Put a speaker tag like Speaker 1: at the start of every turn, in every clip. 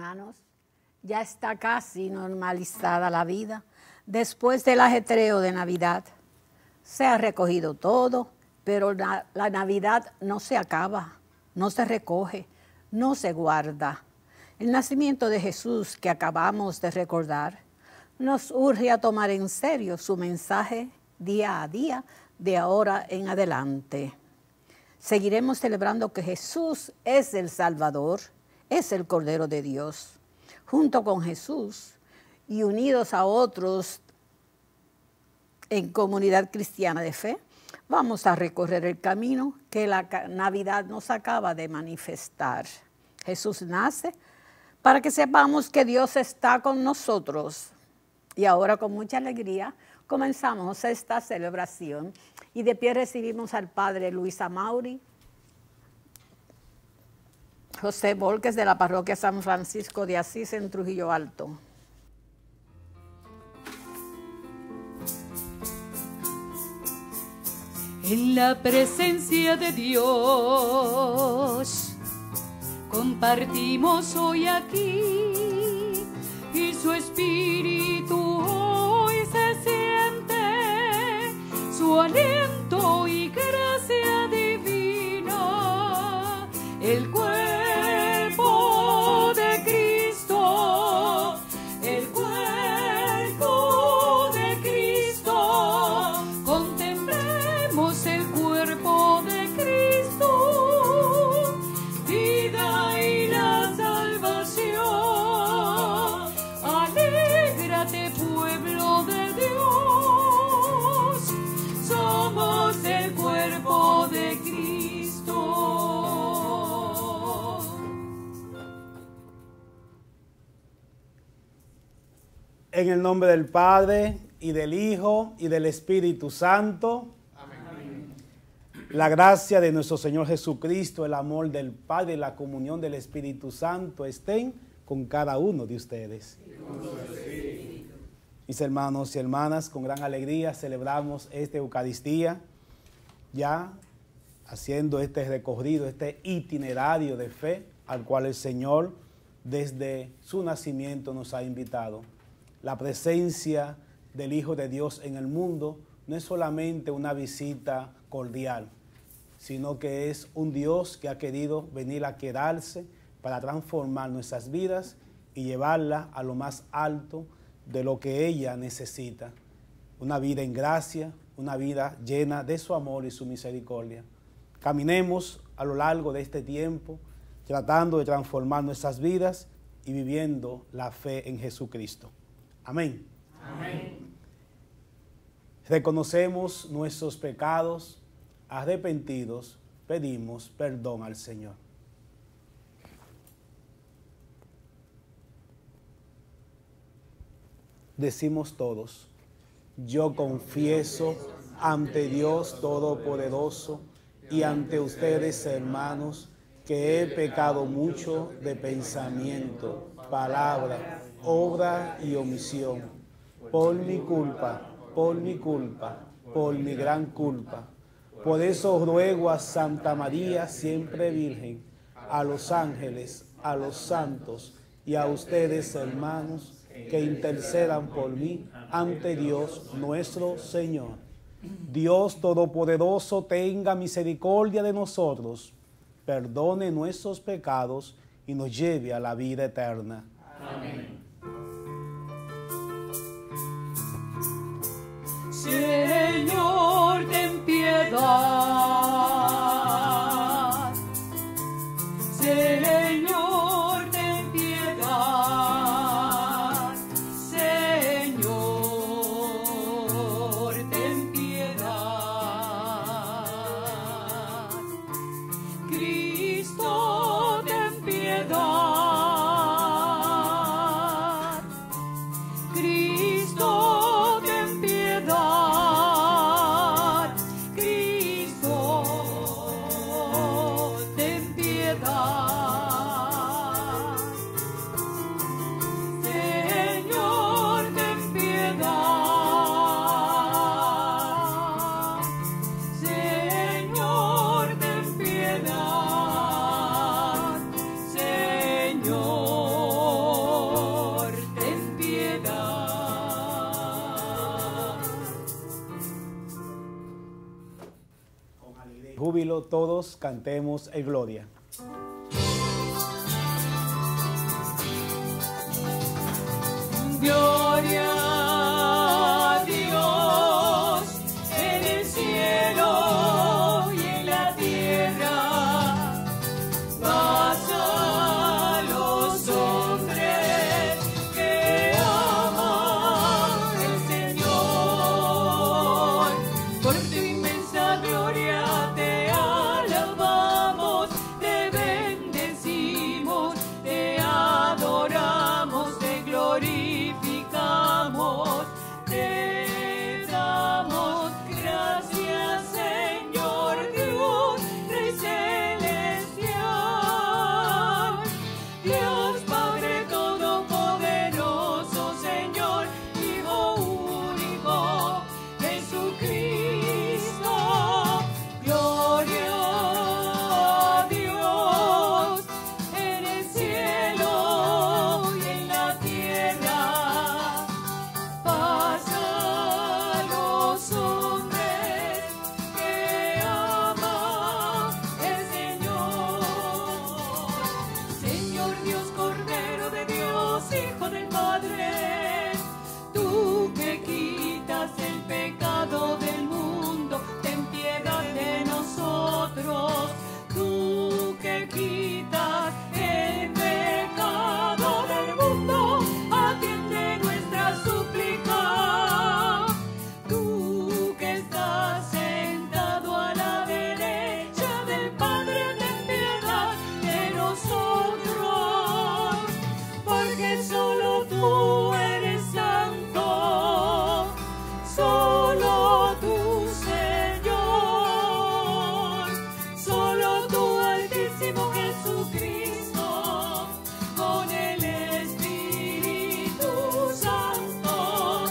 Speaker 1: hermanos. Ya está casi normalizada la vida. Después del ajetreo de Navidad, se ha recogido todo, pero la Navidad no se acaba, no se recoge, no se guarda. El nacimiento de Jesús que acabamos de recordar nos urge a tomar en serio su mensaje día a día, de ahora en adelante. Seguiremos celebrando que Jesús es el Salvador, es el Cordero de Dios. Junto con Jesús y unidos a otros en comunidad cristiana de fe, vamos a recorrer el camino que la Navidad nos acaba de manifestar. Jesús nace para que sepamos que Dios está con nosotros. Y ahora con mucha alegría comenzamos esta celebración y de pie recibimos al Padre Luis Amauri, José Volques de la parroquia San Francisco de Asís en Trujillo Alto.
Speaker 2: En la presencia de Dios compartimos hoy aquí y su espíritu hoy se siente, su aliento y gracia divina, el cuerpo de Cristo, el cuerpo de Cristo, contemplemos el cuerpo de Cristo, vida y la salvación. Alégrate, pueblo de Dios, somos el cuerpo de Cristo.
Speaker 3: En el nombre del Padre, y del Hijo, y del Espíritu Santo. Amén. La gracia de nuestro Señor Jesucristo, el amor del Padre y la comunión del Espíritu Santo estén con cada uno de ustedes. Mis hermanos y hermanas, con gran alegría celebramos esta Eucaristía, ya haciendo este recorrido, este itinerario de fe al cual el Señor desde su nacimiento nos ha invitado. La presencia del Hijo de Dios en el mundo no es solamente una visita cordial, sino que es un Dios que ha querido venir a quedarse para transformar nuestras vidas y llevarla a lo más alto de lo que ella necesita. Una vida en gracia, una vida llena de su amor y su misericordia. Caminemos a lo largo de este tiempo tratando de transformar nuestras vidas y viviendo la fe en Jesucristo. Amén. Amén. Reconocemos nuestros pecados, arrepentidos, pedimos perdón al Señor. Decimos todos, yo confieso ante Dios Todopoderoso y ante ustedes, hermanos, que he pecado mucho de pensamiento, palabra, obra y omisión, por mi culpa, por mi culpa, por mi gran culpa. Por eso ruego a Santa María, siempre Virgen, a los ángeles, a los santos y a ustedes, hermanos, que intercedan por mí ante Dios nuestro Señor. Dios Todopoderoso tenga misericordia de nosotros, perdone nuestros pecados y nos lleve a la vida eterna. Amén.
Speaker 2: Señor, ten piedad. Señor, ten piedad. Señor, ten piedad. Cristo, ten piedad. Cristo, ten piedad. Cristo, ten piedad.
Speaker 3: júbilo, todos cantemos en gloria.
Speaker 2: Gloria a Dios en el cielo y en la tierra. Paz a los hombres que aman al Señor. Por tu inmensa gloria te alabamos, te bendecimos, te adoramos, te glorificamos, te damos gracias, Señor Dios, Rey celestial, Dios Padre todopoderoso, Señor, Hijo único, Jesucristo. Gloria a Dios en el cielo y en la tierra. Paz a los hombres que aman el Señor. Señor Dios, Cordero de Dios, Hijo del Padre, tú que quitas el pecado del mundo, ten piedad de nosotros. Tú que quitas el pecado del mundo, atiende nuestra súplica. Tú que estás sentado a la derecha del Padre, ten piedad de nosotros, porque solo tú eres santo, solo tú, Señor, solo tú, Altísimo Jesucristo, con el Espíritu Santo,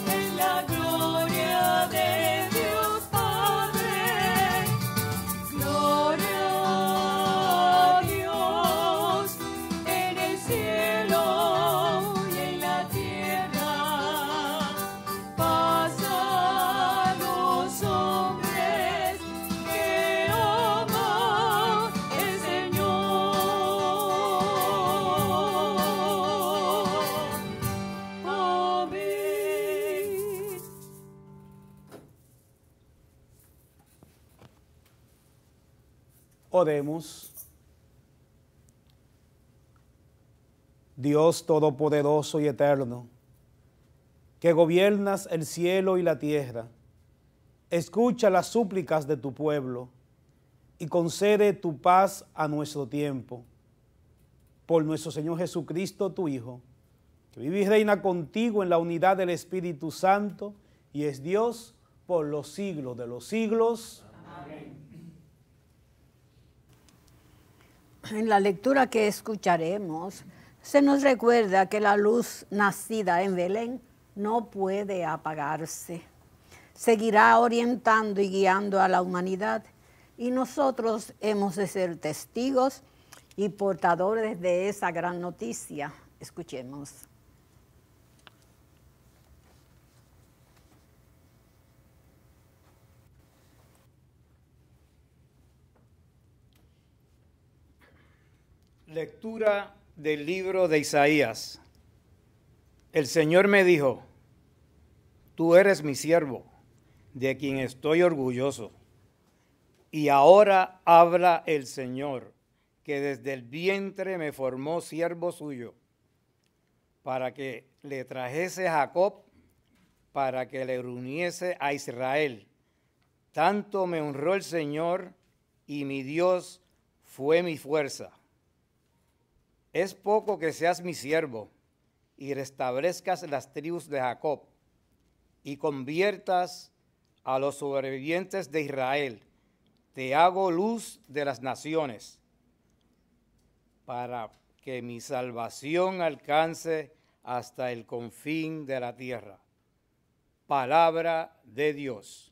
Speaker 2: en la gloria de Dios Padre. Gloria a Dios en el cielo y en la tierra. Paz a los hombres que aman el Señor. Amén.
Speaker 3: Oremos. Dios Todopoderoso y Eterno, que gobiernas el cielo y la tierra, escucha las súplicas de tu pueblo y concede tu paz a nuestro tiempo. Por nuestro Señor Jesucristo, tu Hijo, que vive y reina contigo en la unidad del Espíritu Santo y es Dios por los siglos de los siglos.
Speaker 1: En la lectura que escucharemos, se nos recuerda que la luz nacida en Belén no puede apagarse. Seguirá orientando y guiando a la humanidad, y nosotros hemos de ser testigos y portadores de esa gran noticia. Escuchemos.
Speaker 4: Lectura del libro de Isaías. El Señor me dijo: tú eres mi siervo, de quien estoy orgulloso. Y ahora habla el Señor, que desde el vientre me formó siervo suyo, para que le trajese a Jacob, para que le reuniese a Israel. Tanto me honró el Señor, y mi Dios fue mi fuerza. Es poco que seas mi siervo, y restablezcas las tribus de Jacob, y conviertas a los sobrevivientes de Israel. Te hago luz de las naciones, para que mi salvación alcance hasta el confín de la tierra. Palabra de Dios.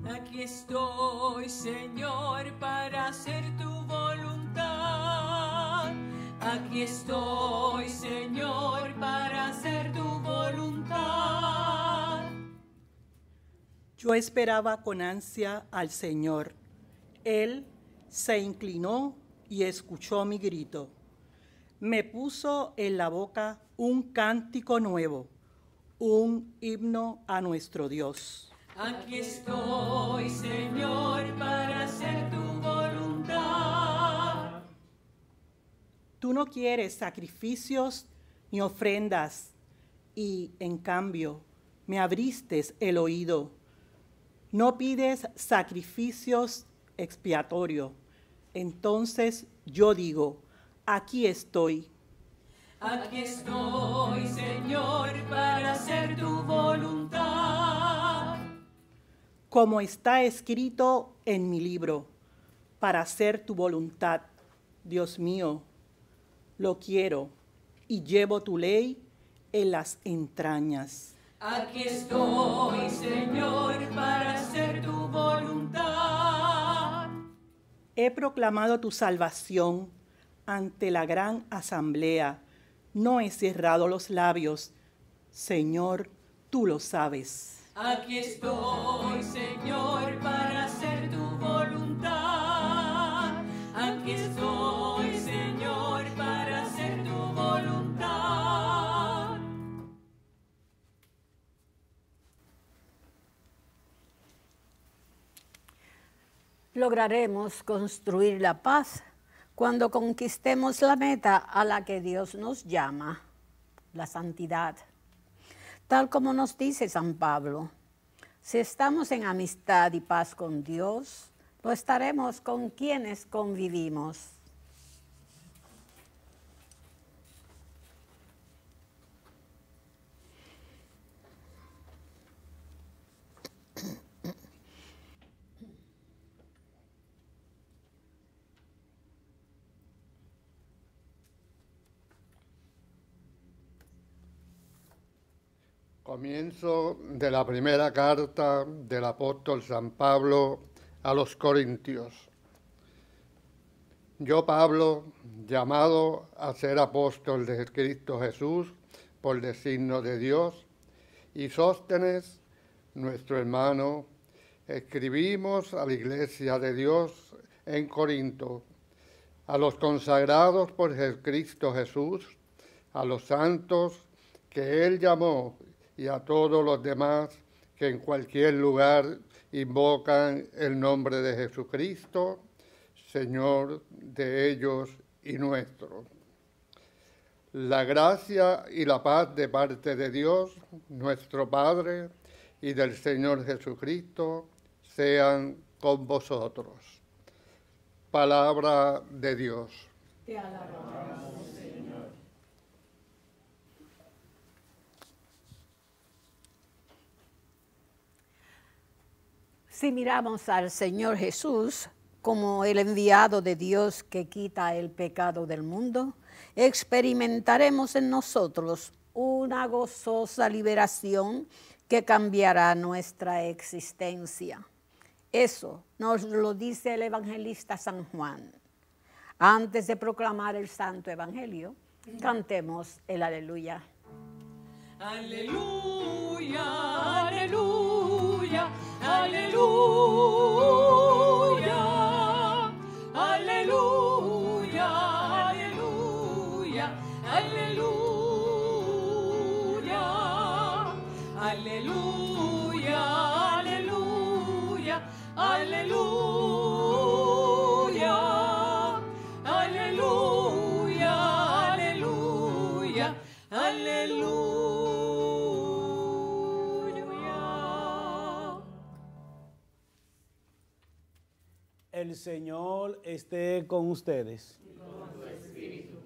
Speaker 2: Aquí estoy, Señor, para hacer tu voluntad. Aquí estoy, Señor, para hacer tu voluntad.
Speaker 5: Yo esperaba con ansia al Señor. Él se inclinó y escuchó mi grito. Me puso en la boca un cántico nuevo, un himno a nuestro Dios.
Speaker 2: Aquí estoy, Señor, para hacer tu voluntad.
Speaker 5: Tú no quieres sacrificios ni ofrendas, y en cambio me abriste el oído. No pides sacrificios expiatorios. Entonces yo digo, aquí estoy.
Speaker 2: Aquí estoy, Señor, para hacer tu voluntad.
Speaker 5: Como está escrito en mi libro, para hacer tu voluntad, Dios mío, lo quiero y llevo tu ley en las entrañas.
Speaker 2: Aquí estoy, Señor, para hacer tu voluntad.
Speaker 5: He proclamado tu salvación ante la gran asamblea. No he cerrado los labios. Señor, tú lo sabes.
Speaker 2: Aquí estoy, Señor, para hacer tu voluntad. Aquí estoy, Señor, para hacer tu voluntad.
Speaker 1: Lograremos construir la paz cuando conquistemos la meta a la que Dios nos llama, la santidad. Tal como nos dice San Pablo, si estamos en amistad y paz con Dios, lo estaremos con quienes convivimos.
Speaker 6: Comienzo de la primera carta del apóstol San Pablo a los Corintios. Yo, Pablo, llamado a ser apóstol de Cristo Jesús por designio de Dios, y Sóstenes, nuestro hermano, escribimos a la iglesia de Dios en Corinto, a los consagrados por Cristo Jesús, a los santos que Él llamó, y a todos los demás que en cualquier lugar invocan el nombre de Jesucristo, Señor de ellos y nuestro. La gracia y la paz de parte de Dios, nuestro Padre, y del Señor Jesucristo, sean con vosotros. Palabra de Dios.
Speaker 1: Te alabamos, Señor. Si miramos al Señor Jesús como el enviado de Dios que quita el pecado del mundo, experimentaremos en nosotros una gozosa liberación que cambiará nuestra existencia. Eso nos lo dice el evangelista San Juan. Antes de proclamar el Santo Evangelio, cantemos el Aleluya.
Speaker 2: Aleluya, aleluya, aleluya, aleluya, aleluya, aleluya, aleluya, aleluya, aleluya, aleluya, aleluya, aleluya.
Speaker 3: El Señor esté con ustedes.
Speaker 2: Y con tu espíritu.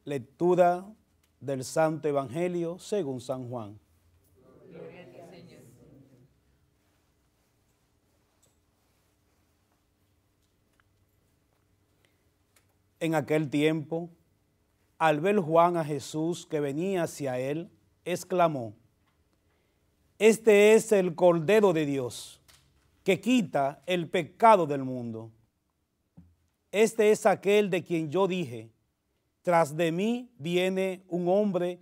Speaker 3: Lectura del Santo Evangelio según San Juan.
Speaker 2: Gloria a ti, Señor.
Speaker 3: En aquel tiempo, al ver Juan a Jesús que venía hacia él, exclamó: Este es el Cordero de Dios, que quita el pecado del mundo. Este es aquel de quien yo dije, tras de mí viene un hombre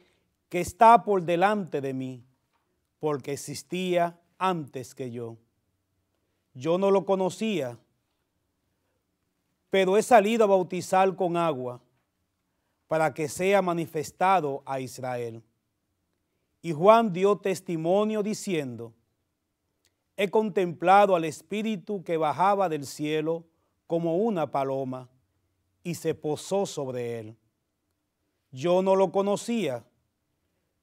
Speaker 3: que está por delante de mí, porque existía antes que yo. Yo no lo conocía, pero he salido a bautizar con agua para que sea manifestado a Israel. Y Juan dio testimonio diciendo, he contemplado al Espíritu que bajaba del cielo como una paloma y se posó sobre él. Yo no lo conocía,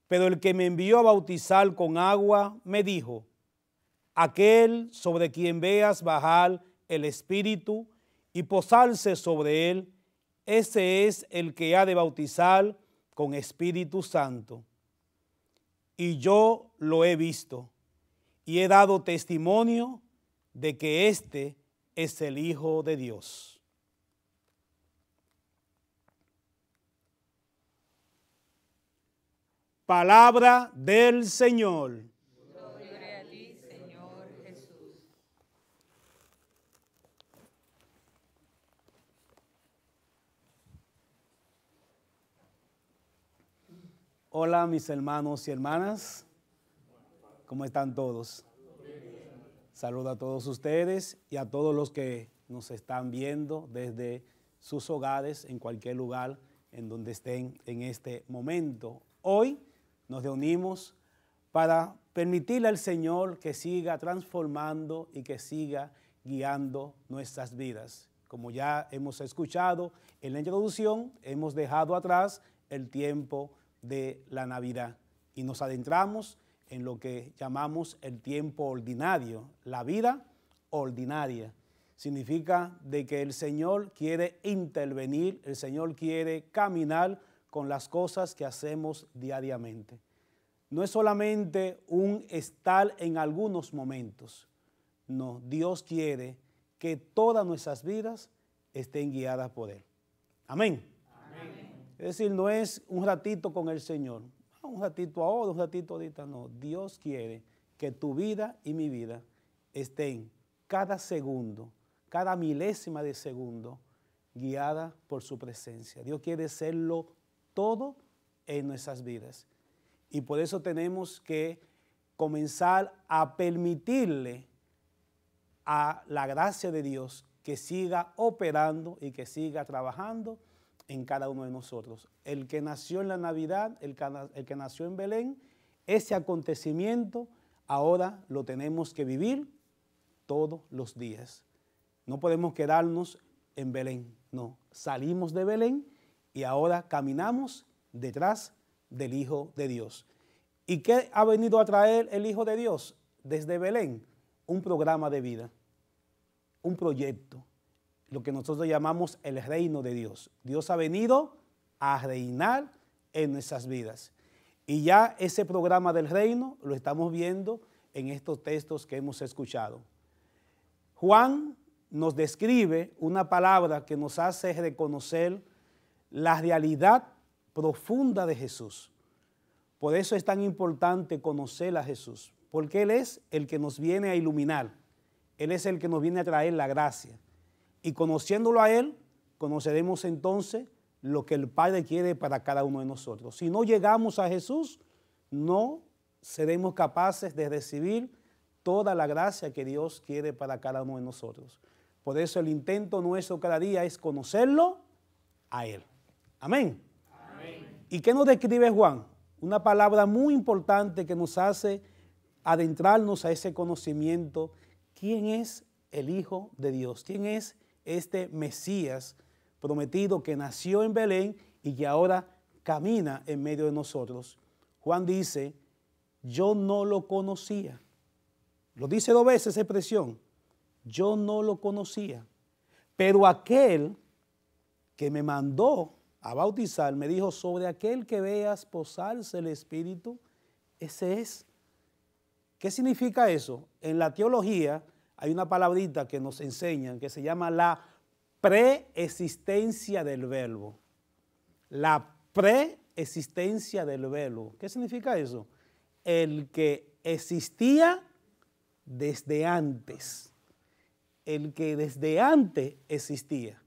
Speaker 3: pero el que me envió a bautizar con agua me dijo, aquel sobre quien veas bajar el Espíritu y posarse sobre él, ese es el que ha de bautizar con Espíritu Santo. Y yo lo he visto y he dado testimonio de que este es el Hijo de Dios. Palabra del Señor.
Speaker 2: Gloria a ti, Señor Jesús.
Speaker 3: Hola mis hermanos y hermanas, ¿cómo están todos? Saludo a todos ustedes y a todos los que nos están viendo desde sus hogares, en cualquier lugar en donde estén en este momento. Hoy nos reunimos para permitirle al Señor que siga transformando y que siga guiando nuestras vidas. Como ya hemos escuchado en la introducción, hemos dejado atrás el tiempo de la Navidad y nos adentramos en lo que llamamos el tiempo ordinario, la vida ordinaria. Significa de que el Señor quiere intervenir, el Señor quiere caminar con las cosas que hacemos diariamente. No es solamente un estar en algunos momentos, no, Dios quiere que todas nuestras vidas estén guiadas por Él. Amén. Es decir, no es un ratito con el Señor, un ratito ahora, un ratito ahorita, no. Dios quiere que tu vida y mi vida estén cada segundo, cada milésima de segundo, guiada por su presencia. Dios quiere serlo todo en nuestras vidas. Y por eso tenemos que comenzar a permitirle a la gracia de Dios que siga operando y que siga trabajando en cada uno de nosotros. El que nació en la Navidad, el que nació en Belén, ese acontecimiento ahora lo tenemos que vivir todos los días. No podemos quedarnos en Belén, no. Salimos de Belén y ahora caminamos detrás del Hijo de Dios. ¿Y qué ha venido a traer el Hijo de Dios desde Belén? Un programa de vida, un proyecto, lo que nosotros llamamos el reino de Dios. Dios ha venido a reinar en nuestras vidas. Y ya ese programa del reino lo estamos viendo en estos textos que hemos escuchado. Juan nos describe una palabra que nos hace reconocer la realidad profunda de Jesús. Por eso es tan importante conocer a Jesús, porque Él es el que nos viene a iluminar. Él es el que nos viene a traer la gracia. Y conociéndolo a Él, conoceremos entonces lo que el Padre quiere para cada uno de nosotros. Si no llegamos a Jesús, no seremos capaces de recibir toda la gracia que Dios quiere para cada uno de nosotros. Por eso el intento nuestro cada día es conocerlo a Él. Amén. Amén. ¿Y qué nos describe Juan? Una palabra muy importante que nos hace adentrarnos a ese conocimiento. ¿Quién es el Hijo de Dios? ¿Quién es este Mesías prometido que nació en Belén y que ahora camina en medio de nosotros? Juan dice, yo no lo conocía. Lo dice 2 veces esa expresión. Yo no lo conocía. Pero aquel que me mandó a bautizar me dijo, sobre aquel que veas posarse el Espíritu, ese es. ¿Qué significa eso? En la teología hay una palabrita que nos enseñan que se llama la preexistencia del verbo. La preexistencia del verbo. ¿Qué significa eso? El que existía desde antes. El que desde antes existía.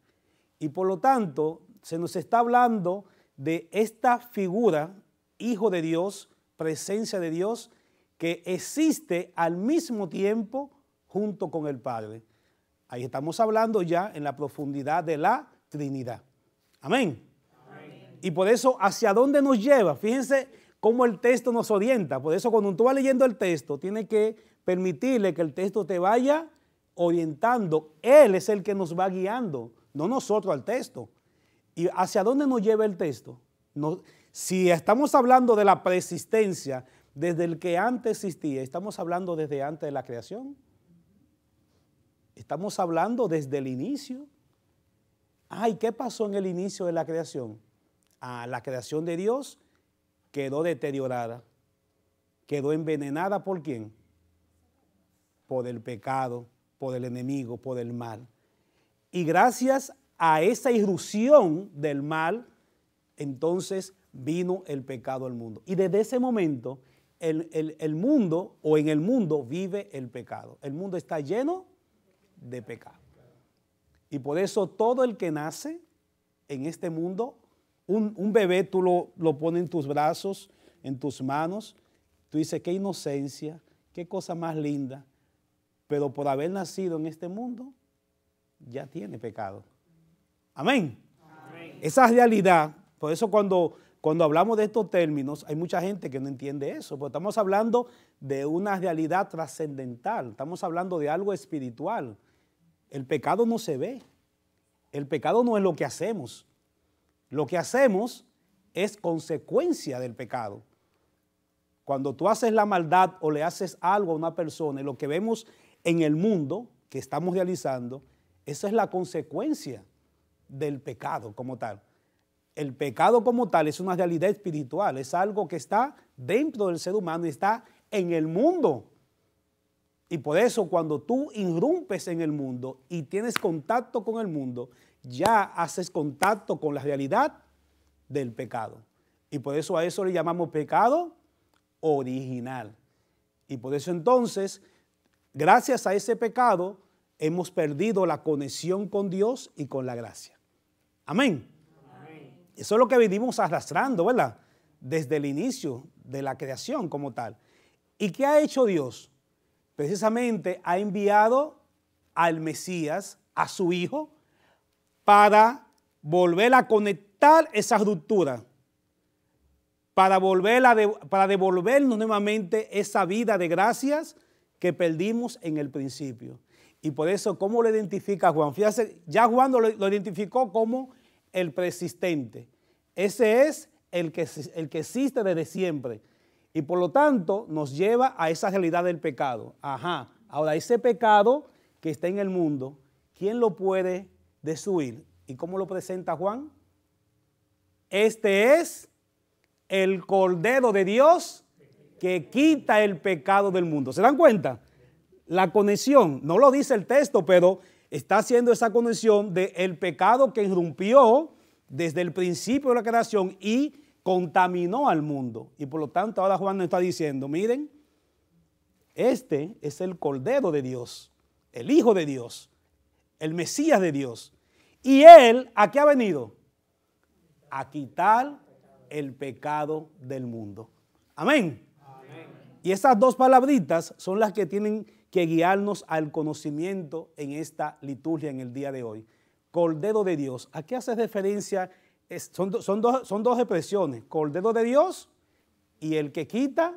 Speaker 3: Y por lo tanto, se nos está hablando de esta figura, Hijo de Dios, presencia de Dios, que existe al mismo tiempo junto con el Padre. Ahí estamos hablando ya en la profundidad de la Trinidad. Amén. Amén. Y por eso, ¿hacia dónde nos lleva? Fíjense cómo el texto nos orienta. Por eso, cuando tú vas leyendo el texto, tienes que permitirle que el texto te vaya orientando. Él es el que nos va guiando, no nosotros al texto. ¿Y hacia dónde nos lleva el texto? Si estamos hablando de la preexistencia, desde el que antes existía, estamos hablando desde antes de la creación. Estamos hablando desde el inicio. Ay, ¿qué pasó en el inicio de la creación? La creación de Dios quedó deteriorada, quedó envenenada ¿por quién? Por el pecado, por el enemigo, por el mal. Y gracias a esa irrupción del mal, entonces vino el pecado al mundo. Y desde ese momento, el mundo, o en el mundo, vive el pecado. El mundo está lleno de pecado. Y por eso todo el que nace en este mundo, un bebé tú lo pones en tus brazos, en tus manos, tú dices, qué inocencia, qué cosa más linda, pero por haber nacido en este mundo, ya tiene pecado. Amén. Amén. Esa realidad, por eso cuando hablamos de estos términos, hay mucha gente que no entiende eso, porque estamos hablando de una realidad trascendental, estamos hablando de algo espiritual. El pecado no se ve, el pecado no es lo que hacemos. Lo que hacemos es consecuencia del pecado. Cuando tú haces la maldad o le haces algo a una persona, lo que vemos en el mundo que estamos realizando, esa es la consecuencia del pecado como tal. El pecado como tal es una realidad espiritual, es algo que está dentro del ser humano y está en el mundo. Y por eso cuando tú irrumpes en el mundo y tienes contacto con el mundo, ya haces contacto con la realidad del pecado. Y por eso a eso le llamamos pecado original. Y por eso entonces, gracias a ese pecado, hemos perdido la conexión con Dios y con la gracia. Amén. Amén. Eso es lo que venimos arrastrando, ¿verdad? Desde el inicio de la creación como tal. ¿Y qué ha hecho Dios? Precisamente ha enviado al Mesías, a su Hijo, para volver a conectar esa ruptura, para devolvernos nuevamente esa vida de gracias que perdimos en el principio. Y por eso, ¿cómo lo identifica Juan? Fíjate, ya Juan lo identificó como el preexistente. Ese es el que existe desde siempre. Y por lo tanto, nos lleva a esa realidad del pecado. Ajá, ahora ese pecado que está en el mundo, ¿quién lo puede destruir? ¿Y cómo lo presenta Juan? Este es el Cordero de Dios que quita el pecado del mundo. ¿Se dan cuenta? La conexión, no lo dice el texto, pero está haciendo esa conexión del pecado que irrumpió desde el principio de la creación y contaminó al mundo. Y por lo tanto ahora Juan nos está diciendo, miren, este es el Cordero de Dios, el Hijo de Dios, el Mesías de Dios. Y Él, ¿a qué ha venido? A quitar el pecado del mundo. Amén. Amén. Y esas dos palabritas son las que tienen que guiarnos al conocimiento en esta liturgia en el día de hoy. Cordero de Dios. ¿A qué hace referencia? Son dos expresiones, Cordero de Dios y el que quita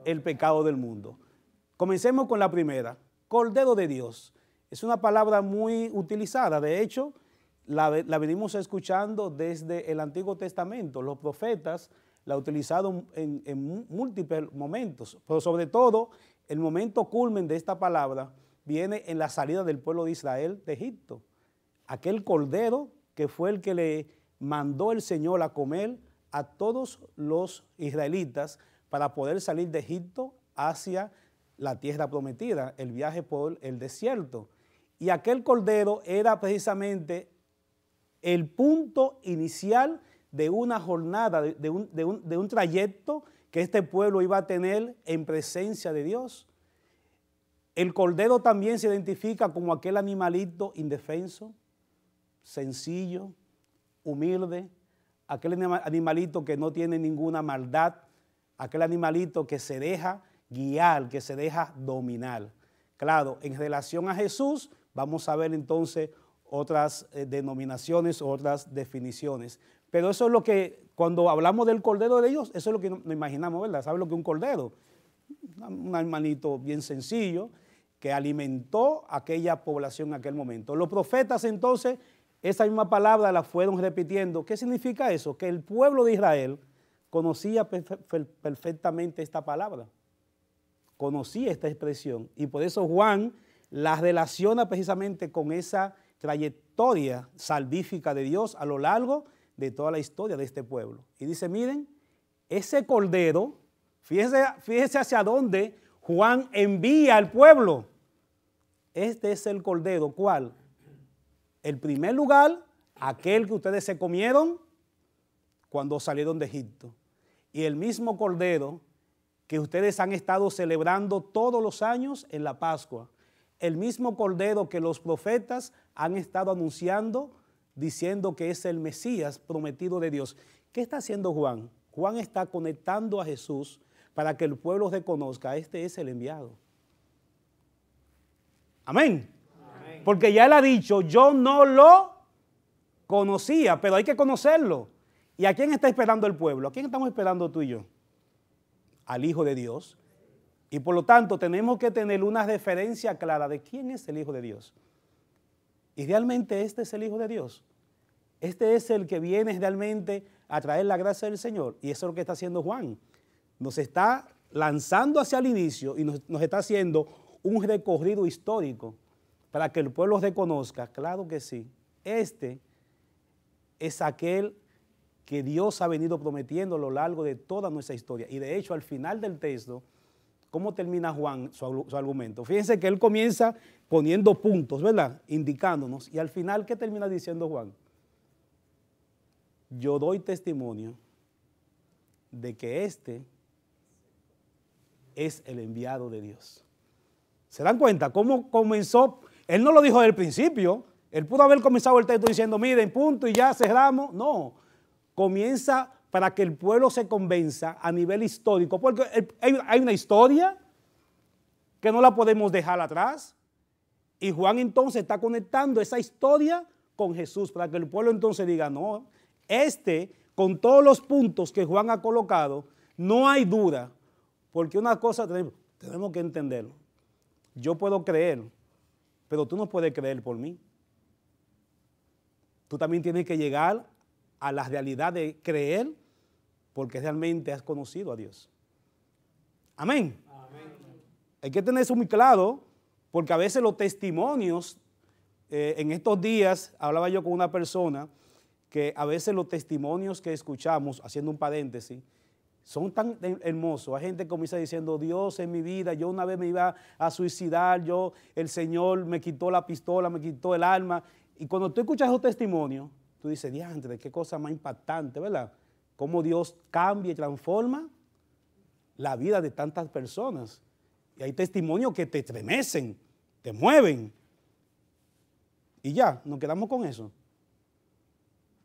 Speaker 3: el pecado del mundo. Comencemos con la primera, Cordero de Dios. Es una palabra muy utilizada, de hecho, la venimos escuchando desde el Antiguo Testamento. Los profetas la utilizaron en múltiples momentos, pero sobre todo el momento culmen de esta palabra viene en la salida del pueblo de Israel de Egipto. Aquel Cordero que fue el que le mandó el Señor a comer a todos los israelitas para poder salir de Egipto hacia la tierra prometida, el viaje por el desierto. Y aquel Cordero era precisamente el punto inicial de una jornada, de un trayecto que este pueblo iba a tener en presencia de Dios. El cordero también se identifica como aquel animalito indefenso, sencillo, humilde, aquel animalito que no tiene ninguna maldad, aquel animalito que se deja guiar, que se deja dominar. Claro, en relación a Jesús, vamos a ver entonces otras denominaciones, otras definiciones. Pero eso es lo que, cuando hablamos del cordero de Dios, eso es lo que nos imaginamos, ¿verdad? ¿Sabe lo que es un cordero? Un animalito bien sencillo que alimentó a aquella población en aquel momento. Los profetas entonces, esa misma palabra la fueron repitiendo. ¿Qué significa eso? Que el pueblo de Israel conocía perfectamente esta palabra, conocía esta expresión, y por eso Juan la relaciona precisamente con esa trayectoria salvífica de Dios a lo largo de toda la historia de este pueblo. Y dice, miren, ese cordero, fíjese hacia dónde Juan envía al pueblo. Este es el cordero, ¿cuál? El primer lugar, aquel que ustedes se comieron cuando salieron de Egipto. Y el mismo cordero que ustedes han estado celebrando todos los años en la Pascua. El mismo cordero que los profetas han estado anunciando, diciendo que es el Mesías prometido de Dios. ¿Qué está haciendo Juan? Juan está conectando a Jesús para que el pueblo reconozca, este es el enviado. Amén. Amén. Porque ya él ha dicho, yo no lo conocía, pero hay que conocerlo. ¿Y a quién está esperando el pueblo? ¿A quién estamos esperando tú y yo? Al Hijo de Dios. Y por lo tanto tenemos que tener una referencia clara de quién es el Hijo de Dios. Y realmente este es el Hijo de Dios. Este es el que viene realmente a traer la gracia del Señor. Y eso es lo que está haciendo Juan. Nos está lanzando hacia el inicio y nos está haciendo un recorrido histórico para que el pueblo reconozca, claro que sí, este es aquel que Dios ha venido prometiendo a lo largo de toda nuestra historia. Y de hecho, al final del texto, ¿cómo termina Juan su argumento? Fíjense que él comienza poniendo puntos, ¿verdad? Indicándonos. Y al final, ¿qué termina diciendo Juan? Yo doy testimonio de que este es el enviado de Dios. ¿Se dan cuenta cómo comenzó? Él no lo dijo desde el principio. Él pudo haber comenzado el texto diciendo, miren, punto y ya cerramos. No, comienza para que el pueblo se convenza a nivel histórico, porque hay una historia que no la podemos dejar atrás. Y Juan entonces está conectando esa historia con Jesús para que el pueblo entonces diga, no, con todos los puntos que Juan ha colocado, no hay duda, porque una cosa tenemos que entenderlo. Yo puedo creer, pero tú no puedes creer por mí. Tú también tienes que llegar a la realidad de creer porque realmente has conocido a Dios. Amén. Amén. Hay que tener eso muy claro porque a veces los testimonios, en estos días hablaba yo con una persona que a veces los testimonios que escuchamos, haciendo un paréntesis, son tan hermosos. Hay gente que comienza diciendo, Dios en mi vida, yo una vez me iba a suicidar, el Señor me quitó la pistola, me quitó el arma. Y cuando tú escuchas esos testimonios, tú dices, diantre, qué cosa más impactante, ¿verdad? Cómo Dios cambia y transforma la vida de tantas personas. Y hay testimonios que te estremecen, te mueven. Y ya, nos quedamos con eso.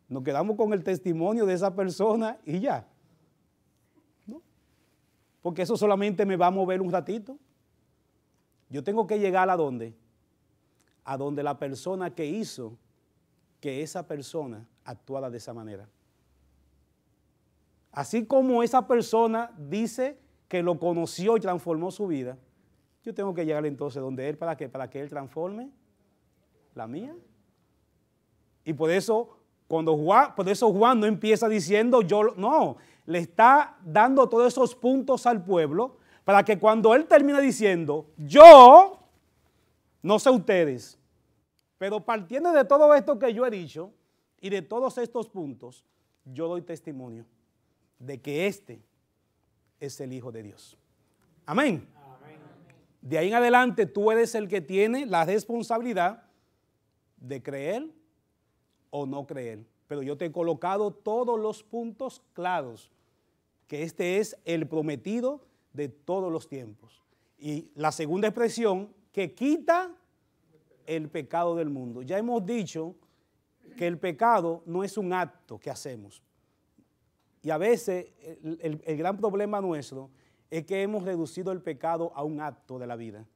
Speaker 3: Nos quedamos con el testimonio de esa persona y ya. ¿No? Porque eso solamente me va a mover un ratito. Yo tengo que llegar ¿a dónde? A donde la persona que hizo que esa persona actuara de esa manera. Así como esa persona dice que lo conoció y transformó su vida, yo tengo que llegar entonces donde él, ¿para qué? Para que él transforme la mía. Y por eso Juan no empieza diciendo no, le está dando todos esos puntos al pueblo para que cuando él termine diciendo, yo, no sé ustedes, pero partiendo de todo esto que yo he dicho y de todos estos puntos, yo doy testimonio de que este es el Hijo de Dios. Amén. Amén. De ahí en adelante tú eres el que tiene la responsabilidad de creer o no creer. Pero yo te he colocado todos los puntos claros que este es el prometido de todos los tiempos. Y la segunda expresión, que quita el pecado del mundo. Ya hemos dicho que el pecado no es un acto que hacemos. Y a veces el gran problema nuestro es que hemos reducido el pecado a un acto de la vida,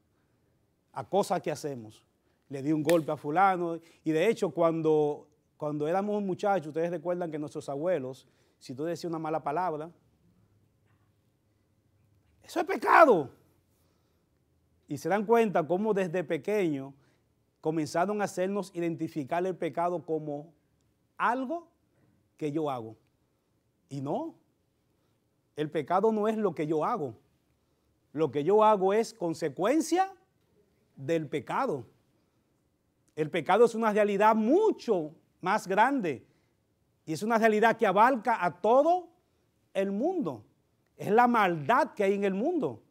Speaker 3: a cosas que hacemos. Le di un golpe a fulano. Y de hecho, cuando éramos muchachos, ustedes recuerdan que nuestros abuelos, si tú decías una mala palabra, eso es pecado. Y se dan cuenta cómo desde pequeño comenzaron a hacernos identificar el pecado como algo que yo hago. Y no, el pecado no es lo que yo hago. Lo que yo hago es consecuencia del pecado. El pecado es una realidad mucho más grande y es una realidad que abarca a todo el mundo. Es la maldad que hay en el mundo.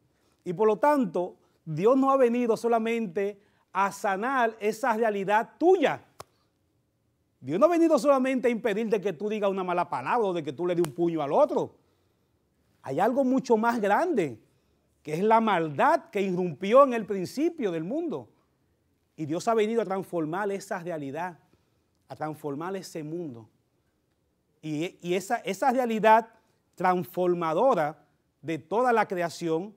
Speaker 3: Y por lo tanto, Dios no ha venido solamente a sanar esa realidad tuya. Dios no ha venido solamente a impedir de que tú digas una mala palabra o de que tú le des un puño al otro. Hay algo mucho más grande, que es la maldad que irrumpió en el principio del mundo. Y Dios ha venido a transformar esa realidad, a transformar ese mundo. Y esa realidad transformadora de toda la creación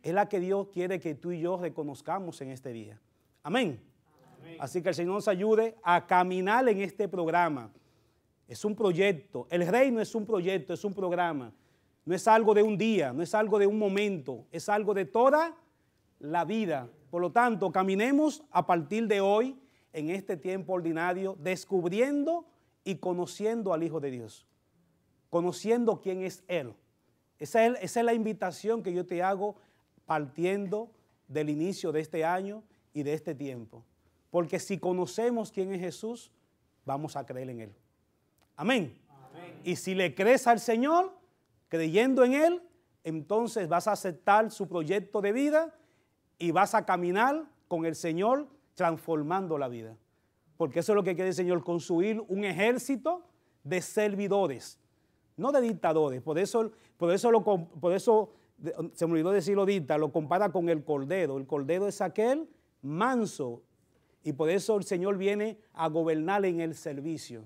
Speaker 3: es la que Dios quiere que tú y yo reconozcamos en este día. Amén. Amén. Así que el Señor nos ayude a caminar en este programa. Es un proyecto. El reino es un proyecto, es un programa. No es algo de un día, no es algo de un momento, es algo de toda la vida. Por lo tanto, caminemos a partir de hoy en este tiempo ordinario, descubriendo y conociendo al Hijo de Dios, conociendo quién es Él. Esa es la invitación que yo te hago partiendo del inicio de este año y de este tiempo. Porque si conocemos quién es Jesús, vamos a creer en Él. Amén. Amén. Y si le crees al Señor, creyendo en Él, entonces vas a aceptar su proyecto de vida y vas a caminar con el Señor transformando la vida. Porque eso es lo que quiere el Señor, construir un ejército de servidores, no de dictadores. Por eso se me olvidó decirlo ahorita, lo compara con el cordero. El cordero es aquel manso y por eso el Señor viene a gobernar en el servicio.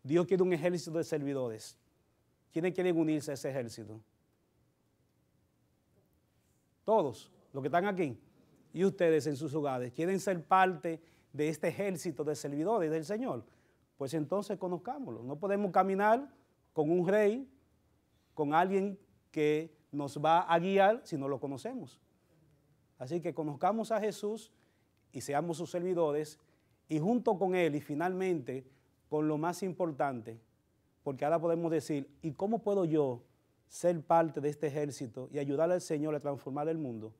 Speaker 3: Dios quiere un ejército de servidores. ¿Quiénes quieren unirse a ese ejército? Todos los que están aquí y ustedes en sus hogares quieren ser parte de este ejército de servidores del Señor. Pues entonces conozcámoslo. No podemos caminar con un rey, con alguien que nos va a guiar si no lo conocemos. Así que conozcamos a Jesús y seamos sus servidores y junto con Él y finalmente con lo más importante, porque ahora podemos decir, ¿y cómo puedo yo ser parte de este ejército y ayudar al Señor a transformar el mundo?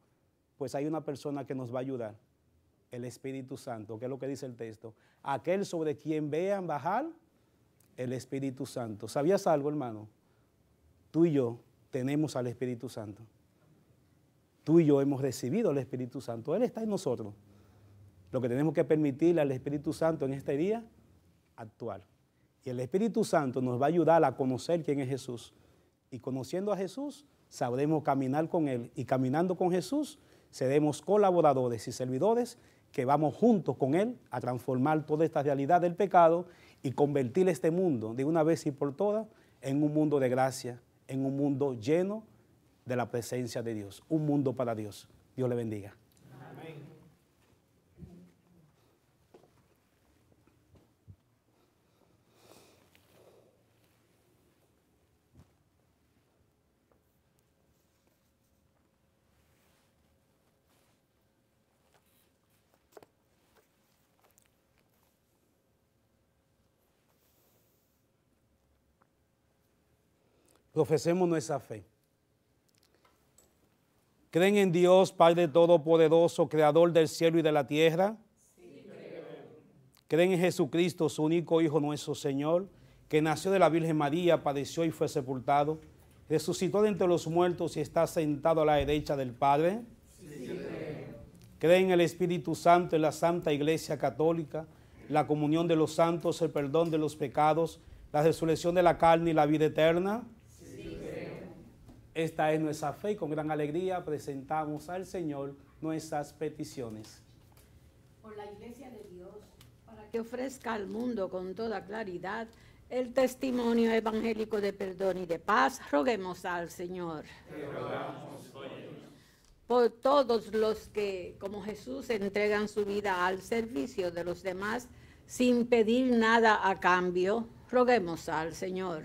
Speaker 3: Pues hay una persona que nos va a ayudar, el Espíritu Santo, que es lo que dice el texto. Aquel sobre quien vean bajar el Espíritu Santo. ¿Sabías algo, hermano? Tú y yo tenemos al Espíritu Santo. Tú y yo hemos recibido al Espíritu Santo. Él está en nosotros. Lo que tenemos que permitirle al Espíritu Santo en este día, actuar. Y el Espíritu Santo nos va a ayudar a conocer quién es Jesús. Y conociendo a Jesús, sabremos caminar con Él. Y caminando con Jesús, seremos colaboradores y servidores que vamos juntos con Él a transformar toda esta realidad del pecado y convertir este mundo de una vez y por todas en un mundo de gracia, en un mundo lleno de la presencia de Dios. Un mundo para Dios. Dios le bendiga. Amén. Profesemos nuestra fe. ¿Creen en Dios, Padre Todopoderoso, Creador del cielo y de la tierra? Sí, creo. ¿Creen en Jesucristo, su único Hijo, nuestro Señor, que nació de la Virgen María, padeció y fue sepultado, resucitó de entre los muertos y está sentado a la derecha del Padre? Sí, creo. ¿Creen en el Espíritu Santo, en la Santa Iglesia Católica, la comunión de los santos, el perdón de los pecados, la resurrección de la carne y la vida eterna? Esta es nuestra fe y con gran alegría presentamos al Señor nuestras peticiones.
Speaker 1: Por la Iglesia de Dios, para que ofrezca al mundo con toda claridad el testimonio evangélico de perdón y de paz, roguemos al Señor. Por todos los que, como Jesús, entregan su vida al servicio de los demás sin pedir nada a cambio, roguemos al Señor.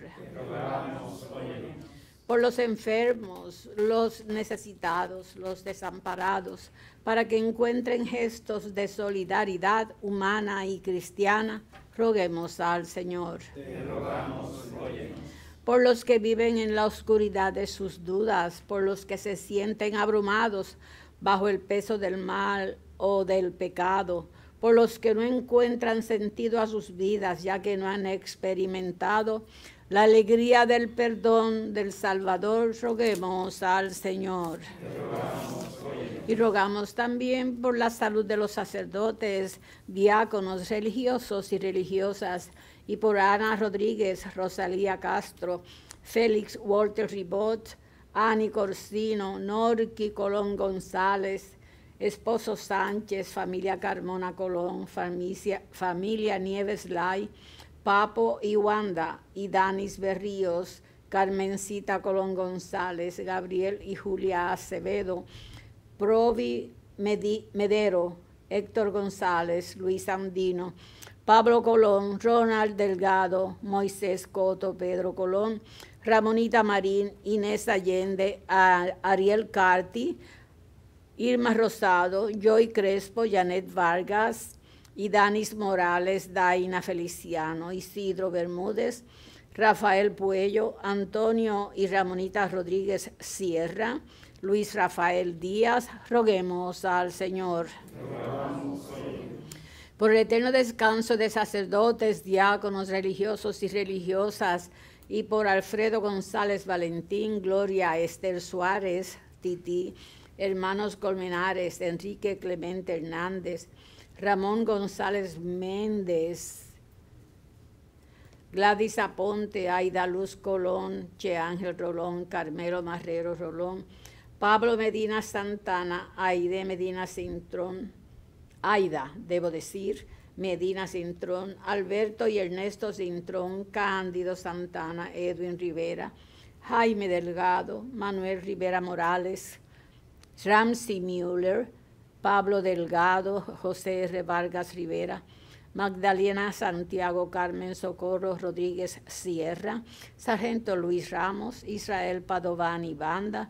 Speaker 1: Por los enfermos, los necesitados, los desamparados, para que encuentren gestos de solidaridad humana y cristiana, roguemos al Señor.
Speaker 4: Te rogamos, oye.
Speaker 1: Por los que viven en la oscuridad de sus dudas, por los que se sienten abrumados bajo el peso del mal o del pecado, por los que no encuentran sentido a sus vidas, ya que no han experimentado la alegría del perdón del Salvador, roguemos al Señor. Y rogamos también por la salud de los sacerdotes, diáconos, religiosos y religiosas, y por Ana Rodríguez, Rosalía Castro, Félix Walter Ribot, Ani Corsino, Norqui Colón González, Esposo Sánchez, familia Carmona Colón, familia Nieves Lai, Papo y Wanda y Danis Berríos, Carmencita Colón González, Gabriel y Julia Acevedo, Provi Medero, Héctor González, Luis Andino, Pablo Colón, Ronald Delgado, Moisés Coto, Pedro Colón, Ramonita Marín, Inés Allende, Ariel Carti, Irma Rosado, Joy Crespo, Janet Vargas, y Danis Morales, Daina Feliciano, Isidro Bermúdez, Rafael Puello, Antonio y Ramonita Rodríguez Sierra, Luis Rafael Díaz, roguemos al Señor. Por el eterno descanso de sacerdotes, diáconos, religiosos y religiosas, y por Alfredo González Valentín, Gloria Esther Suárez, Titi, hermanos Colmenares, Enrique Clemente Hernández, Ramón González Méndez, Gladys Aponte, Aida Luz Colón, Che Ángel Rolón, Carmelo Marrero Rolón, Pablo Medina Santana, Aide Medina Cintrón, Aida, debo decir, Medina Cintrón, Alberto y Ernesto Cintrón, Cándido Santana, Edwin Rivera, Jaime Delgado, Manuel Rivera Morales, Ramsey Müller, Pablo Delgado, José R. Vargas Rivera, Magdalena Santiago Carmen Socorro Rodríguez Sierra, Sargento Luis Ramos, Israel Padovani Banda,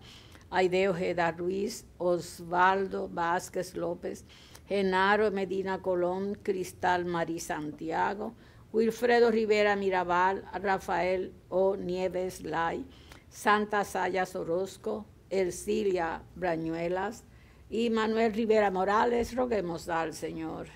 Speaker 1: Aide Ojeda Ruiz, Osvaldo Vázquez López, Genaro Medina Colón, Cristal Marí Santiago, Wilfredo Rivera Mirabal, Rafael O. Nieves Lai, Santa Sayas Orozco, Ercilia Brañuelas y Manuel Rivera Morales, roguemos al Señor.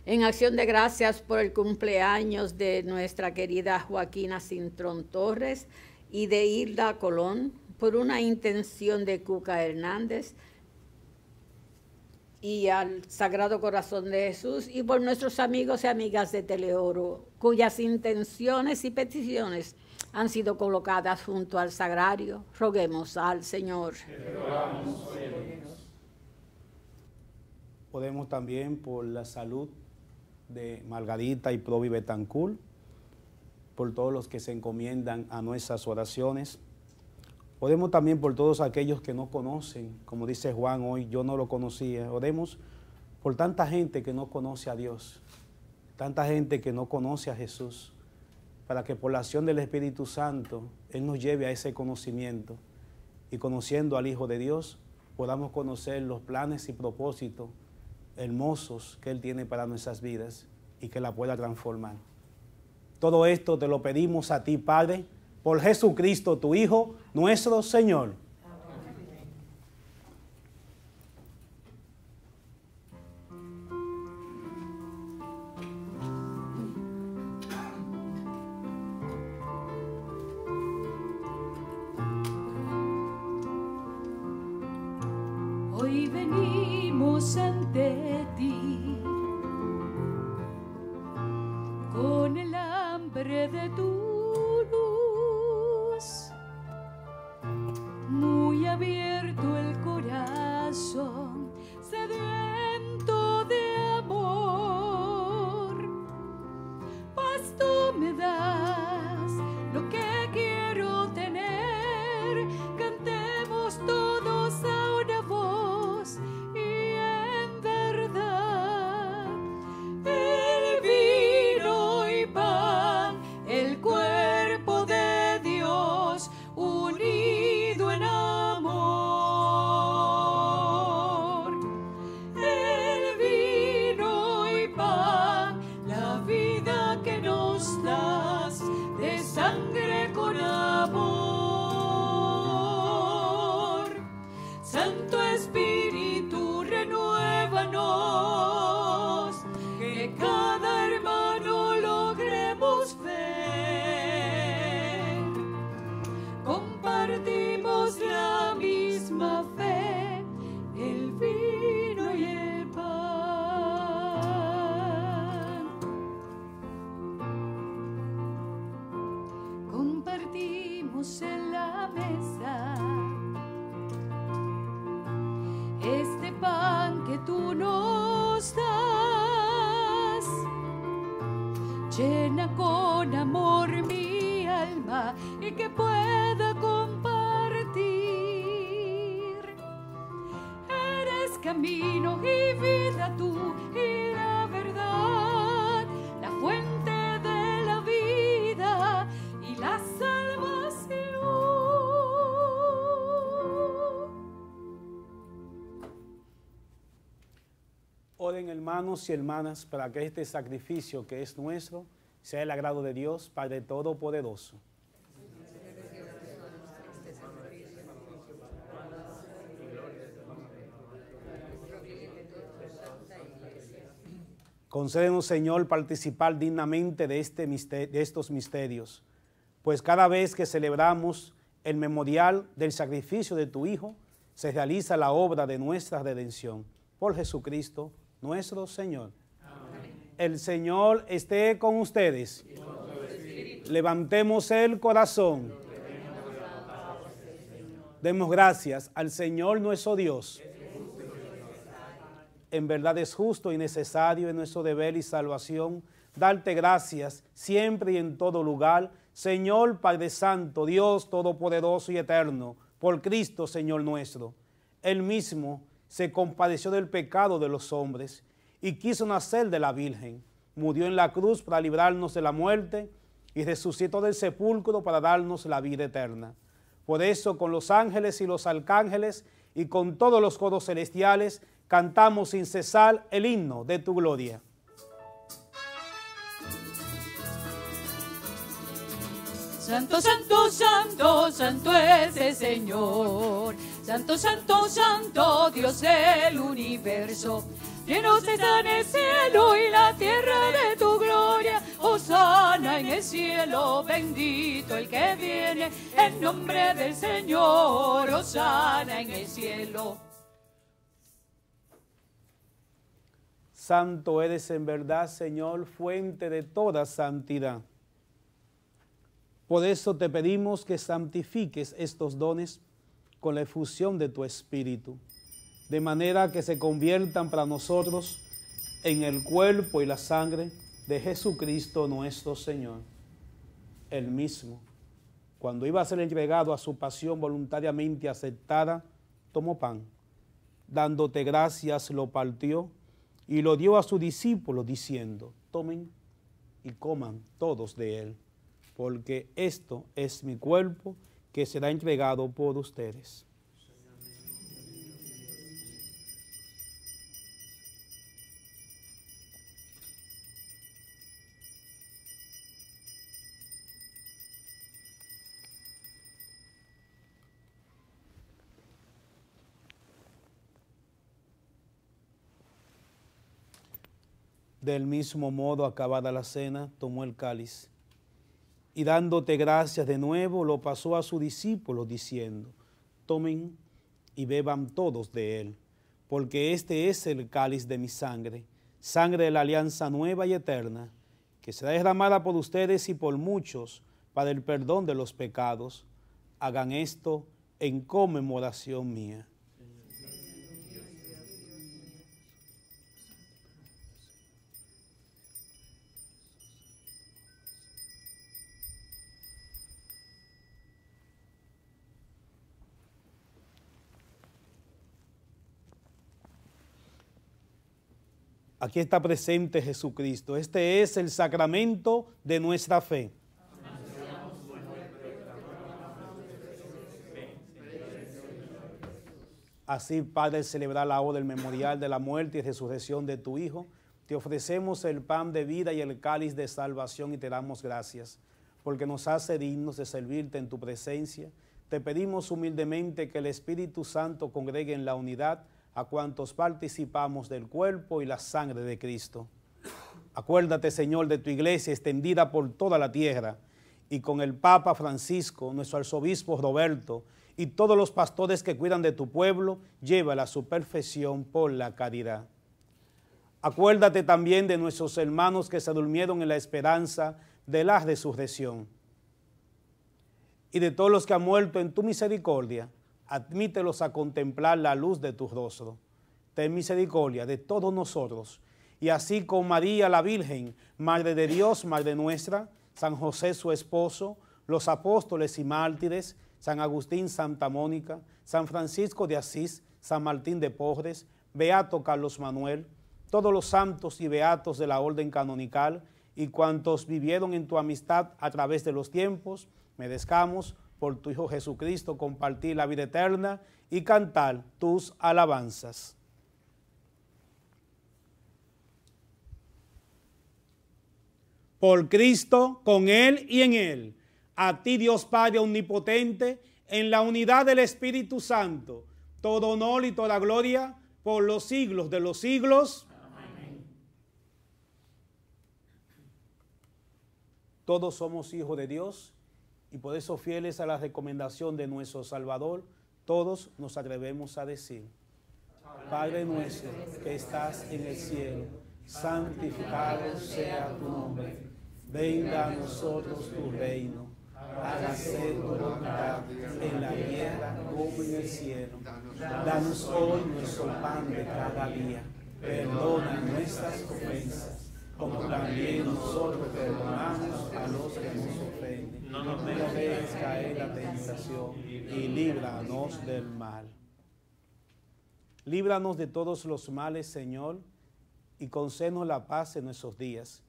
Speaker 1: En acción de gracias por el cumpleaños de nuestra querida Joaquina Cintrón Torres y de Hilda Colón, por una intención de Cuca Hernández, y al Sagrado Corazón de Jesús, y por nuestros amigos y amigas de Teleoro, cuyas intenciones y peticiones han sido colocadas junto al sagrario, roguemos al Señor.
Speaker 3: Podemos también por la salud de Margarita y Provi Betancourt, por todos los que se encomiendan a nuestras oraciones. Oremos también por todos aquellos que no conocen, como dice Juan hoy, yo no lo conocía. Oremos por tanta gente que no conoce a Dios, tanta gente que no conoce a Jesús, para que por la acción del Espíritu Santo, Él nos lleve a ese conocimiento y conociendo al Hijo de Dios, podamos conocer los planes y propósitos hermosos que Él tiene para nuestras vidas y que la pueda transformar. Todo esto te lo pedimos a ti, Padre, por Jesucristo, tu Hijo, nuestro Señor.
Speaker 2: Hoy venimos ante ti con el hambre de tu luz. abierto el corazón, sediento de amor. Paz tú me das lo que quiero tener, cantemos todos a una voz y en verdad. El vino y pan, el cuerpo de Dios, unido en amor. El vino y pan, la vida que nos das, de sangre con amor. Santo Espíritu, renuévanos, que cada hermano logremos ver. Compartimos la misma fe, el vino y el pan. Compartimos en la mesa este pan que tú nos das. Llena con amor mi alma y que pueda compartir. Eres camino y vida tú y la verdad, la fuente de la vida y la salvación.
Speaker 3: Oren, hermanos y hermanas, para que este sacrificio que es nuestro sea el agrado de Dios, Padre Todopoderoso. Concédenos, Señor, participar dignamente de estos misterios, pues cada vez que celebramos el memorial del sacrificio de tu Hijo, se realiza la obra de nuestra redención. Por Jesucristo, nuestro Señor. Amén. El Señor esté con ustedes. Y con tu espíritu. Levantemos el corazón. Demos gracias al Señor nuestro Dios. En verdad es justo y necesario en nuestro deber y salvación darte gracias siempre y en todo lugar, Señor Padre Santo, Dios Todopoderoso y Eterno, por Cristo Señor nuestro. Él mismo se compadeció del pecado de los hombres y quiso nacer de la Virgen. Murió en la cruz para librarnos de la muerte y resucitó del sepulcro para darnos la vida eterna. Por eso, con los ángeles y los arcángeles y con todos los coros celestiales, cantamos sin cesar el himno de tu gloria.
Speaker 2: Santo, santo, santo, santo es el Señor. Santo, santo, santo, Dios del universo. Llenos están el cielo y la tierra de tu gloria. Hosana en el cielo, bendito el que viene en nombre del Señor. Hosana en el cielo.
Speaker 3: Santo eres en verdad, Señor, fuente de toda santidad. Por eso te pedimos que santifiques estos dones con la efusión de tu Espíritu, de manera que se conviertan para nosotros en el cuerpo y la sangre de Jesucristo nuestro Señor. Él mismo, cuando iba a ser entregado a su pasión voluntariamente aceptada, tomó pan, dándote gracias, lo partió y lo dio a sus discípulos, diciendo: tomen y coman todos de él, porque esto es mi cuerpo que será entregado por ustedes. Del mismo modo, acabada la cena, tomó el cáliz y dándote gracias de nuevo, lo pasó a sus discípulos, diciendo: tomen y beban todos de él, porque este es el cáliz de mi sangre, sangre de la alianza nueva y eterna, que será derramada por ustedes y por muchos para el perdón de los pecados. Hagan esto en conmemoración mía. Aquí está presente Jesucristo. Este es el sacramento de nuestra fe. Así, Padre, al celebrar la hora del memorial de la muerte y resurrección de tu Hijo, te ofrecemos el pan de vida y el cáliz de salvación y te damos gracias, porque nos hace dignos de servirte en tu presencia. Te pedimos humildemente que el Espíritu Santo congregue en la unidad a cuantos participamos del cuerpo y la sangre de Cristo. Acuérdate, Señor, de tu iglesia extendida por toda la tierra, y con el Papa Francisco, nuestro arzobispo Roberto, y todos los pastores que cuidan de tu pueblo, llévala a su perfección por la caridad. Acuérdate también de nuestros hermanos que se durmieron en la esperanza de la resurrección, y de todos los que han muerto en tu misericordia, admítelos a contemplar la luz de tu rostro. Ten misericordia de todos nosotros, y así con María la Virgen, Madre de Dios, Madre nuestra, San José su esposo, los apóstoles y mártires, San Agustín, Santa Mónica, San Francisco de Asís, San Martín de Porres, Beato Carlos Manuel, todos los santos y beatos de la orden canonical, y cuantos vivieron en tu amistad a través de los tiempos, merezcamos por tu Hijo Jesucristo compartir la vida eterna y cantar tus alabanzas. Por Cristo, con Él y en Él, a ti Dios Padre omnipotente, en la unidad del Espíritu Santo, todo honor y toda gloria por los siglos de los siglos. Amén. Todos somos hijos de Dios, y por eso, fieles a la recomendación de nuestro Salvador, todos nos atrevemos a decir: Padre nuestro que estás en el cielo, santificado sea tu nombre. Venga a nosotros tu reino. Hágase tu voluntad en la tierra como en el cielo. Danos hoy nuestro pan de cada día. Perdona nuestras ofensas, como también nosotros perdonamos a los que nos ofenden. No nos dejes caer en la tentación y líbranos del mal. Líbranos de todos los males, Señor, y concédenos la paz en nuestros días,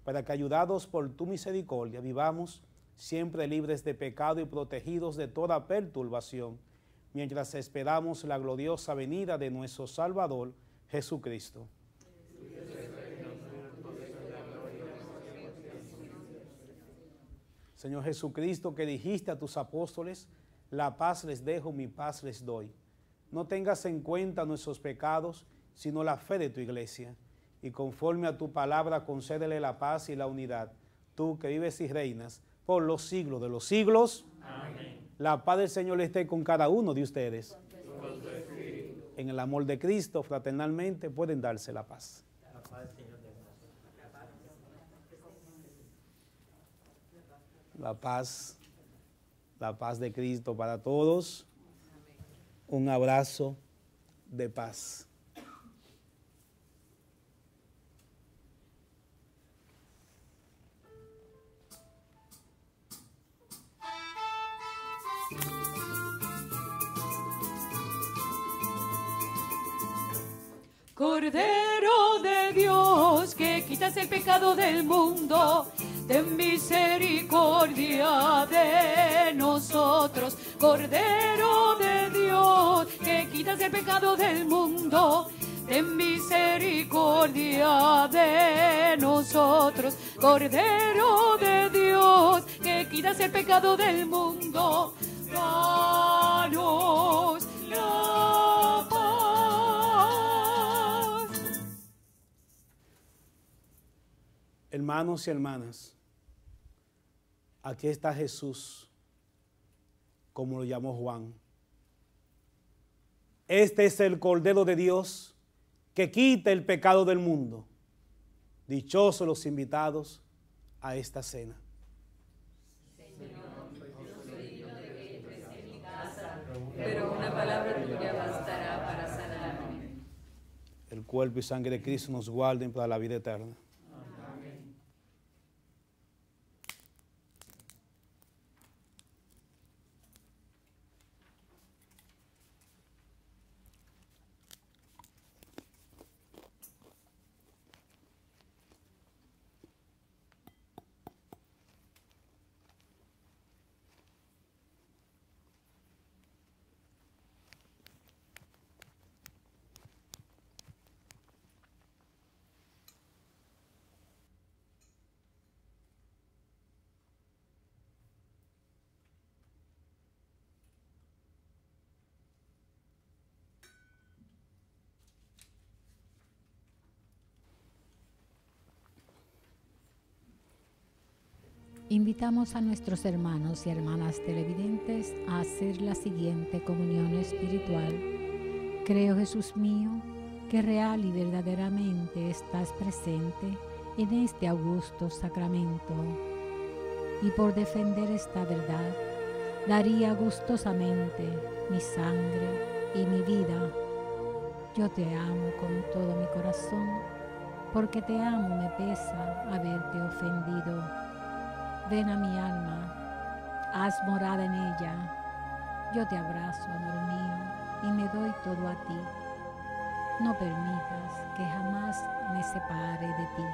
Speaker 3: para que, ayudados por tu misericordia, vivamos siempre libres de pecado y protegidos de toda perturbación, mientras esperamos la gloriosa venida de nuestro Salvador, Jesucristo. Señor Jesucristo, que dijiste a tus apóstoles: la paz les dejo, mi paz les doy. No tengas en cuenta nuestros pecados, sino la fe de tu iglesia. Y conforme a tu palabra, concédele la paz y la unidad. Tú que vives y reinas por los siglos de los siglos. Amén. La paz del Señor esté con cada uno de ustedes. En el amor de Cristo, fraternalmente, pueden darse la paz. La paz de Cristo para todos. Un abrazo de paz.
Speaker 2: Cordero de Dios, que quitas el pecado del mundo, ten misericordia de nosotros. Cordero de Dios, que quitas el pecado del mundo, ten misericordia de nosotros. Cordero de Dios, que quitas el pecado del mundo, danos la paz.
Speaker 3: Hermanos y hermanas, aquí está Jesús, como lo llamó Juan. Este es el Cordero de Dios que quita el pecado del mundo. Dichosos los invitados a esta cena.
Speaker 2: Señor, yo soy digno de que entres en mi casa, palabra tuya bastará para sanarme.
Speaker 3: El cuerpo y sangre de Cristo nos guarden para la vida eterna.
Speaker 7: Invitamos a nuestros hermanos y hermanas televidentes a hacer la siguiente comunión espiritual. Creo, Jesús mío, que real y verdaderamente estás presente en este augusto sacramento. Y por defender esta verdad, daría gustosamente mi sangre y mi vida. Yo te amo con todo mi corazón, porque te amo me pesa haberte ofendido. Ven a mi alma, haz morada en ella. Yo te abrazo, amor mío, y me doy todo a ti. No permitas que jamás me separe de ti.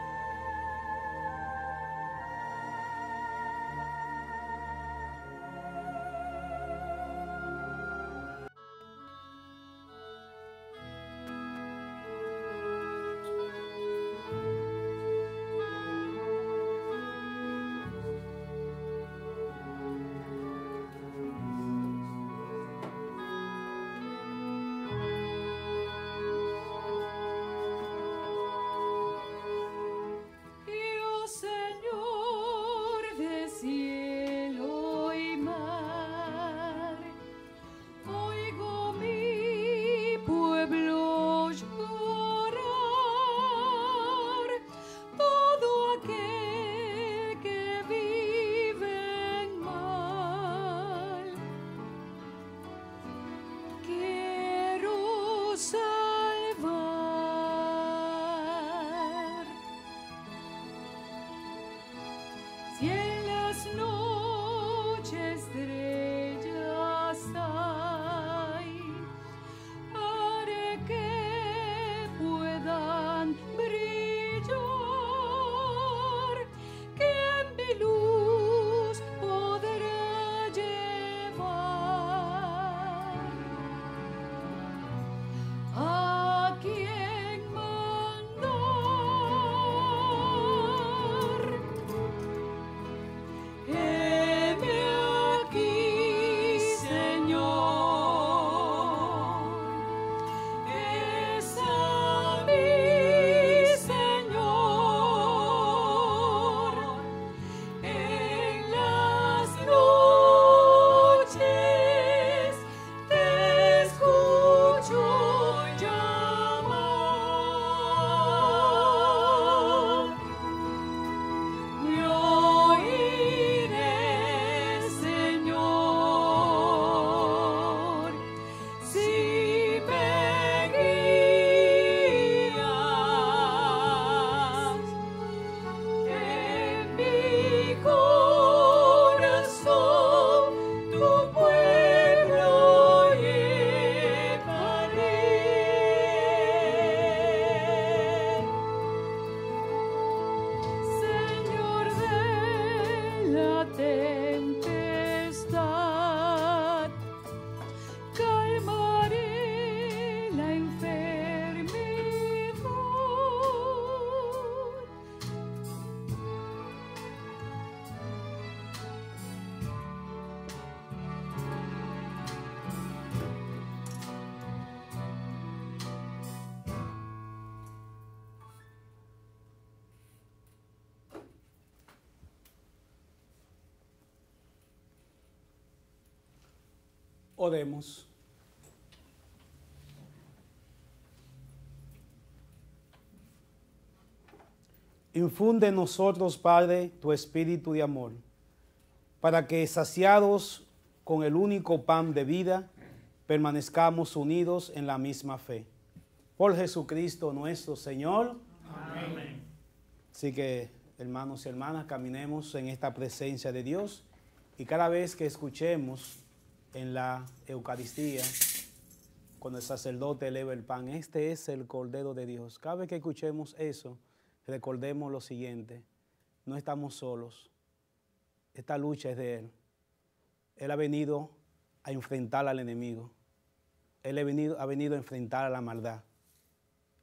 Speaker 3: Oremos. Infunde en nosotros, Padre, tu espíritu de amor, para que, saciados con el único pan de vida, permanezcamos unidos en la misma fe. Por Jesucristo nuestro Señor.
Speaker 8: Amén.
Speaker 3: Así que, hermanos y hermanas, caminemos en esta presencia de Dios y cada vez que escuchemos en la Eucaristía, cuando el sacerdote eleva el pan, este es el Cordero de Dios. Cada vez que escuchemos eso, recordemos lo siguiente: no estamos solos. Esta lucha es de Él. Él ha venido a enfrentar al enemigo. Él ha venido a enfrentar a la maldad.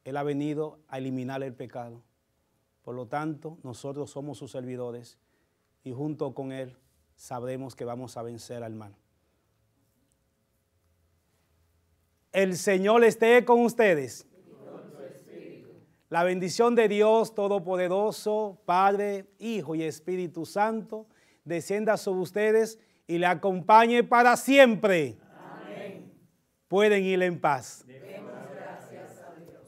Speaker 3: Él ha venido a eliminar el pecado. Por lo tanto, nosotros somos sus servidores y junto con Él sabremos que vamos a vencer al mal. El Señor esté con ustedes. La bendición de Dios Todopoderoso, Padre, Hijo y Espíritu Santo, descienda sobre ustedes y le acompañe para siempre. Amén. Pueden ir en paz.
Speaker 8: Demos gracias a Dios.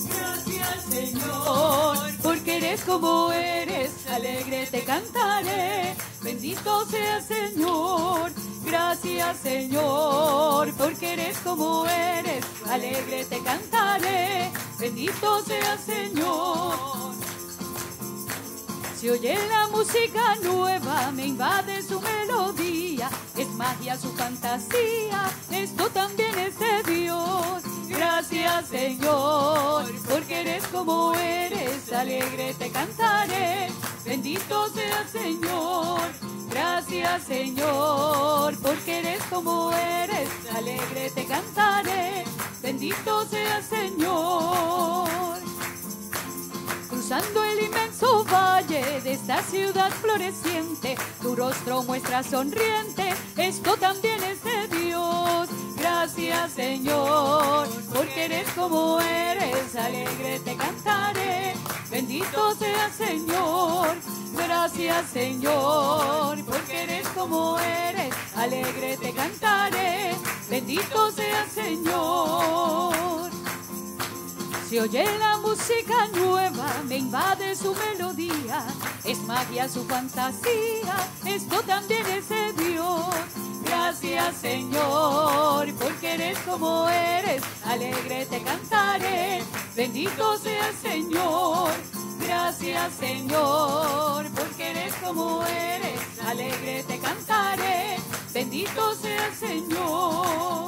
Speaker 2: Gracias, Señor, porque eres como eres, alegre te cantaré. Bendito sea, Señor. Gracias, Señor, porque eres como eres, alegre te cantaré. Bendito sea, Señor. Se oye la música nueva, me invade su melodía, es magia su fantasía, esto también es de Dios. Gracias, Señor, porque eres como eres, alegre te cantaré. Bendito sea, Señor. Gracias, Señor, porque eres como eres, alegre te cantaré. Bendito sea, Señor. Cruzando el inmenso valle de esta ciudad floreciente, tu rostro muestra sonriente, esto también es de Dios. Gracias, Señor, porque eres como eres, alegre te cantaré. Bendito sea, Señor. Gracias, Señor, porque eres como eres, alegre te cantaré. Bendito sea, Señor. Se oye la música nueva, me invade su melodía, es magia su fantasía, esto también es de Dios. Gracias, Señor, porque eres como eres, alegre te cantaré. Bendito sea, Señor. Gracias, Señor, porque eres como eres, alegre te cantaré. Bendito sea, Señor.